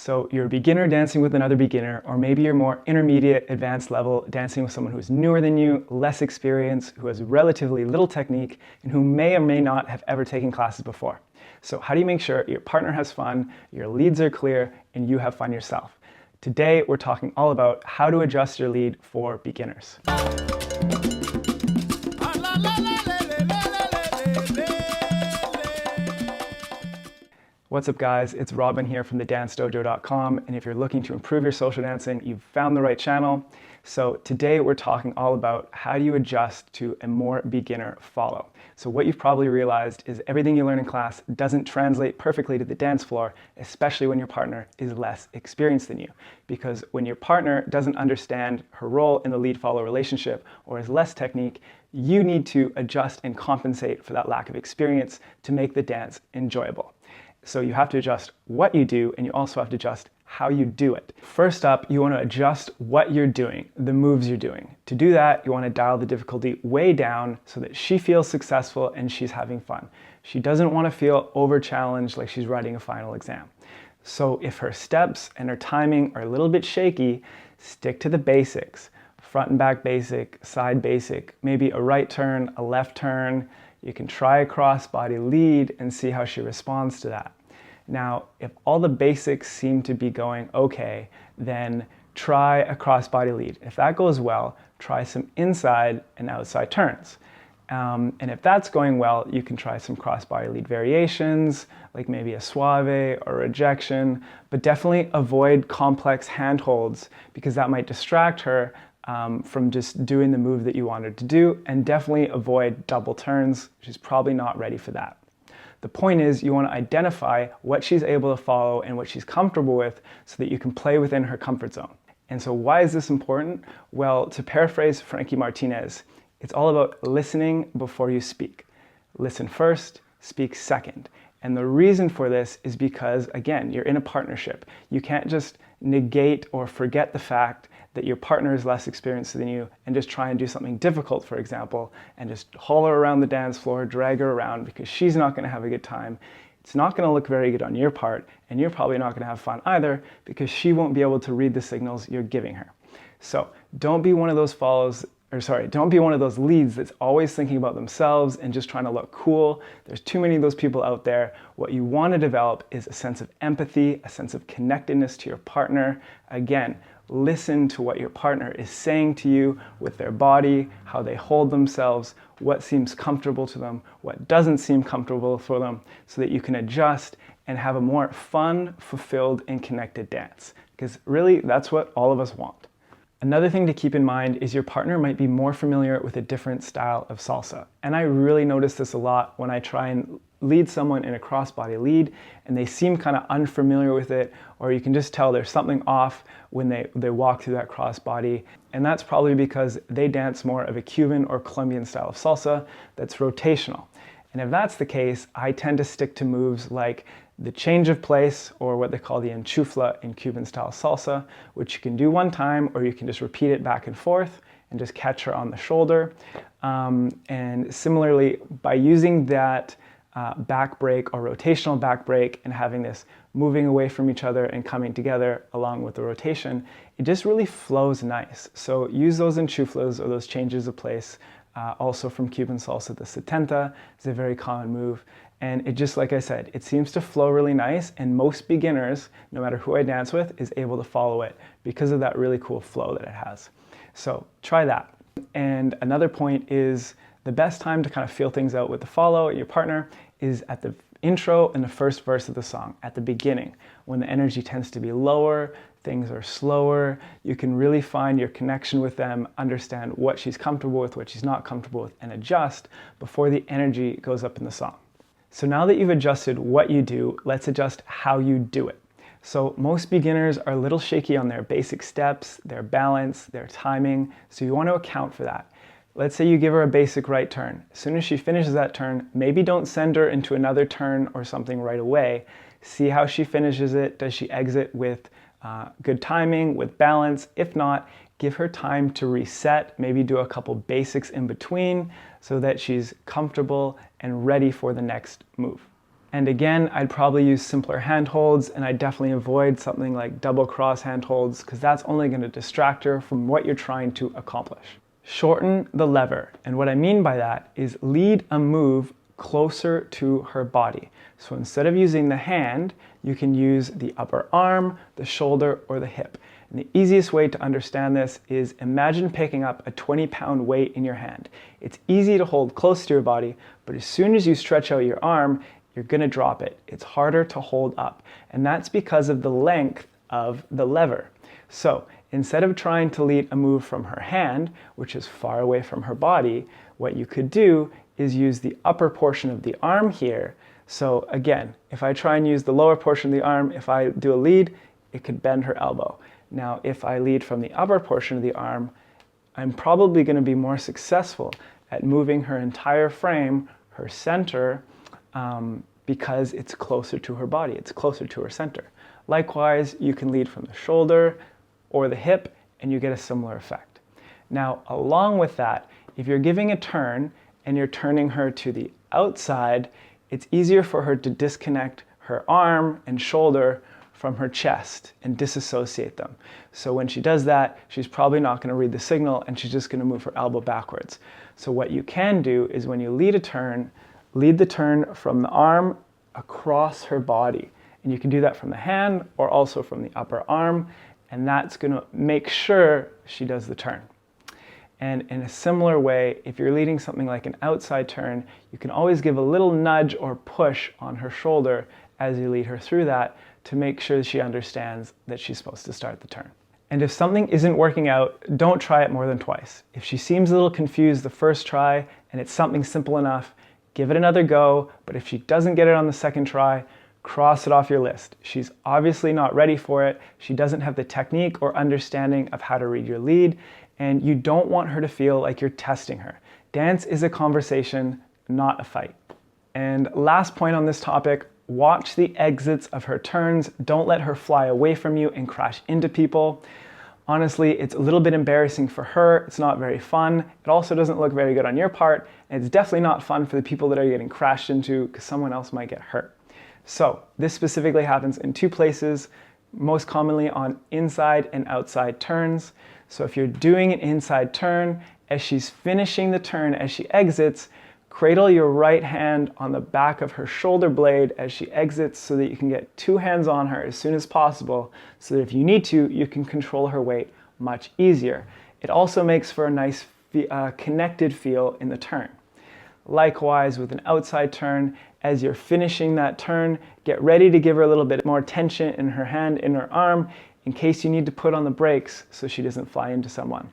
So you're a beginner dancing with another beginner, or maybe you're more intermediate, advanced level, dancing with someone who's newer than you, less experience, who has relatively little technique, and who may or may not have ever taken classes before. So how do you make sure your partner has fun, your leads are clear, and you have fun yourself? Today, we're talking all about how to adjust your lead for beginners. What's up guys, it's Robin here from thedancedojo.com, and if you're looking to improve your social dancing, you've found the right channel. So today we're talking all about how do you adjust to a more beginner follow. So what you've probably realized is everything you learn in class doesn't translate perfectly to the dance floor, especially when your partner is less experienced than you. Because when your partner doesn't understand her role in the lead-follow relationship or has less technique, you need to adjust and compensate for that lack of experience to make the dance enjoyable. So you have to adjust what you do, and you also have to adjust how you do it. First up, you want to adjust what you're doing, the moves you're doing. To do that, you want to dial the difficulty way down so that she feels successful and she's having fun. She doesn't want to feel over-challenged like she's writing a final exam. So if her steps and her timing are a little bit shaky, stick to the basics. Front and back basic, side basic, maybe a right turn, a left turn. You can try a cross-body lead and see how she responds to that. Now, if all the basics seem to be going okay, then try a cross-body lead. If that goes well, try some inside and outside turns. And if that's going well, you can try some cross-body lead variations, like maybe a suave or rejection, but definitely avoid complex handholds because that might distract her from just doing the move that you want her to do, and definitely avoid double turns. She's probably not ready for that. The point is you want to identify what she's able to follow and what she's comfortable with so that you can play within her comfort zone. And so why is this important? Well, to paraphrase Frankie Martinez, it's all about listening before you speak. Listen first, speak second. And the reason for this is because, again, you're in a partnership. You can't just negate or forget the fact that your partner is less experienced than you and just try and do something difficult, for example, and just haul her around the dance floor, drag her around because she's not going to have a good time. It's not going to look very good on your part, and you're probably not going to have fun either because she won't be able to read the signals you're giving her. So don't be one of those don't be one of those leads that's always thinking about themselves and just trying to look cool. There's too many of those people out there. What you want to develop is a sense of empathy, a sense of connectedness to your partner. Again, listen to what your partner is saying to you with their body, how they hold themselves, what seems comfortable to them, what doesn't seem comfortable for them, so that you can adjust and have a more fun, fulfilled, and connected dance. Because really, that's what all of us want. Another thing to keep in mind is your partner might be more familiar with a different style of salsa. And I really notice this a lot when I try and lead someone in a cross-body lead and they seem kind of unfamiliar with it, or you can just tell there's something off when they walk through that cross-body. And that's probably because they dance more of a Cuban or Colombian style of salsa that's rotational. And if that's the case, I tend to stick to moves like the change of place, or what they call the enchufla in Cuban style salsa, which you can do one time, or you can just repeat it back and forth and just catch her on the shoulder. And similarly, by using that back break or rotational back break and having this moving away from each other and coming together along with the rotation, it just really flows nice. So use those enchuflas or those changes of place. Also from Cuban salsa, the setenta is a very common move. And it just, like I said, it seems to flow really nice, and most beginners, no matter who I dance with, is able to follow it because of that really cool flow that it has. So try that. And another point is the best time to kind of feel things out with the follow, your partner, is at the intro and the first verse of the song, at the beginning, when the energy tends to be lower, things are slower, you can really find your connection with them, understand what she's comfortable with, what she's not comfortable with, and adjust before the energy goes up in the song. So now that you've adjusted what you do, let's adjust how you do it. So most beginners are a little shaky on their basic steps, their balance, their timing, so you want to account for that. Let's say you give her a basic right turn. As soon as she finishes that turn, maybe don't send her into another turn or something right away. See how she finishes it. Does she exit with good timing, with balance? If not, give her time to reset, maybe do a couple basics in between so that she's comfortable and ready for the next move. And again, I'd probably use simpler hand holds, and I'd definitely avoid something like double cross hand holds because that's only going to distract her from what you're trying to accomplish. Shorten the lever, and what I mean by that is lead a move closer to her body. So instead of using the hand, you can use the upper arm, the shoulder, or the hip. And the easiest way to understand this is imagine picking up a 20-pound weight in your hand. It's easy to hold close to your body, but as soon as you stretch out your arm, you're going to drop it. It's harder to hold up, and that's because of the length of the lever. So instead of trying to lead a move from her hand, which is far away from her body, what you could do is use the upper portion of the arm here. So again, if I try and use the lower portion of the arm, if I do a lead, it could bend her elbow. Now, if I lead from the upper portion of the arm, I'm probably going to be more successful at moving her entire frame, her center, because it's closer to her body, it's closer to her center. Likewise, you can lead from the shoulder or the hip and you get a similar effect. Now, along with that, if you're giving a turn and you're turning her to the outside, it's easier for her to disconnect her arm and shoulder from her chest and disassociate them. So when she does that, she's probably not going to read the signal and she's just going to move her elbow backwards. So what you can do is when you lead a turn, lead the turn from the arm across her body. And you can do that from the hand or also from the upper arm, and that's going to make sure she does the turn. And in a similar way, if you're leading something like an outside turn, you can always give a little nudge or push on her shoulder as you lead her through that to make sure she understands that she's supposed to start the turn. And if something isn't working out, don't try it more than twice. If she seems a little confused the first try and it's something simple enough, give it another go, but if she doesn't get it on the second try, cross it off your list. She's obviously not ready for it. She doesn't have the technique or understanding of how to read your lead, and you don't want her to feel like you're testing her. Dance is a conversation, not a fight. And last point on this topic, watch the exits of her turns. Don't let her fly away from you and crash into people. Honestly, it's a little bit embarrassing for her. It's not very fun. It also doesn't look very good on your part. And it's definitely not fun for the people that are getting crashed into because someone else might get hurt. So this specifically happens in two places, most commonly on inside and outside turns. So if you're doing an inside turn, as she's finishing the turn, as she exits, cradle your right hand on the back of her shoulder blade as she exits so that you can get two hands on her as soon as possible so that if you need to, you can control her weight much easier. It also makes for a nice connected feel in the turn. Likewise, with an outside turn, as you're finishing that turn, get ready to give her a little bit more tension in her hand, in her arm, in case you need to put on the brakes so she doesn't fly into someone.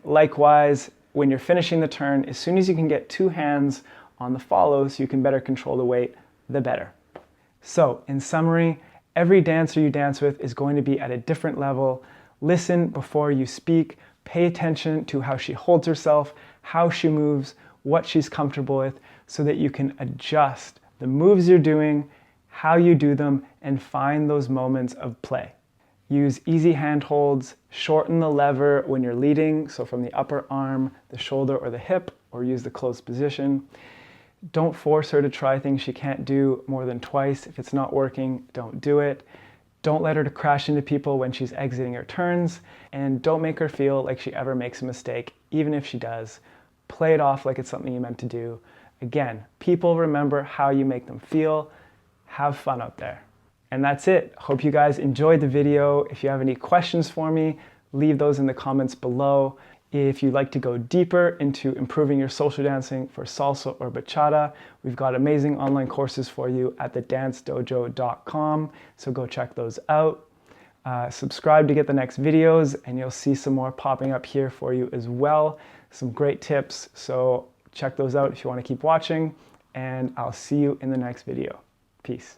Likewise, when you're finishing the turn, as soon as you can get two hands on the follow so you can better control the weight, the better. So, in summary, every dancer you dance with is going to be at a different level. Listen before you speak. Pay attention to how she holds herself, how she moves, what she's comfortable with, so that you can adjust the moves you're doing, how you do them, and find those moments of play. Use easy hand holds, shorten the lever when you're leading, so from the upper arm, the shoulder, or the hip, or use the closed position. Don't force her to try things she can't do more than twice. If it's not working, don't do it. Don't let her to crash into people when she's exiting her turns, and don't make her feel like she ever makes a mistake, even if she does. Play it off like it's something you meant to do. Again, people remember how you make them feel. Have fun out there. And that's it. Hope you guys enjoyed the video. If you have any questions for me, leave those in the comments below. If you'd like to go deeper into improving your social dancing for salsa or bachata, we've got amazing online courses for you at thedancedojo.com, so go check those out. Subscribe to get the next videos, and you'll see some more popping up here for you as well. Some great tips, so check those out if you want to keep watching, and I'll see you in the next video. Peace.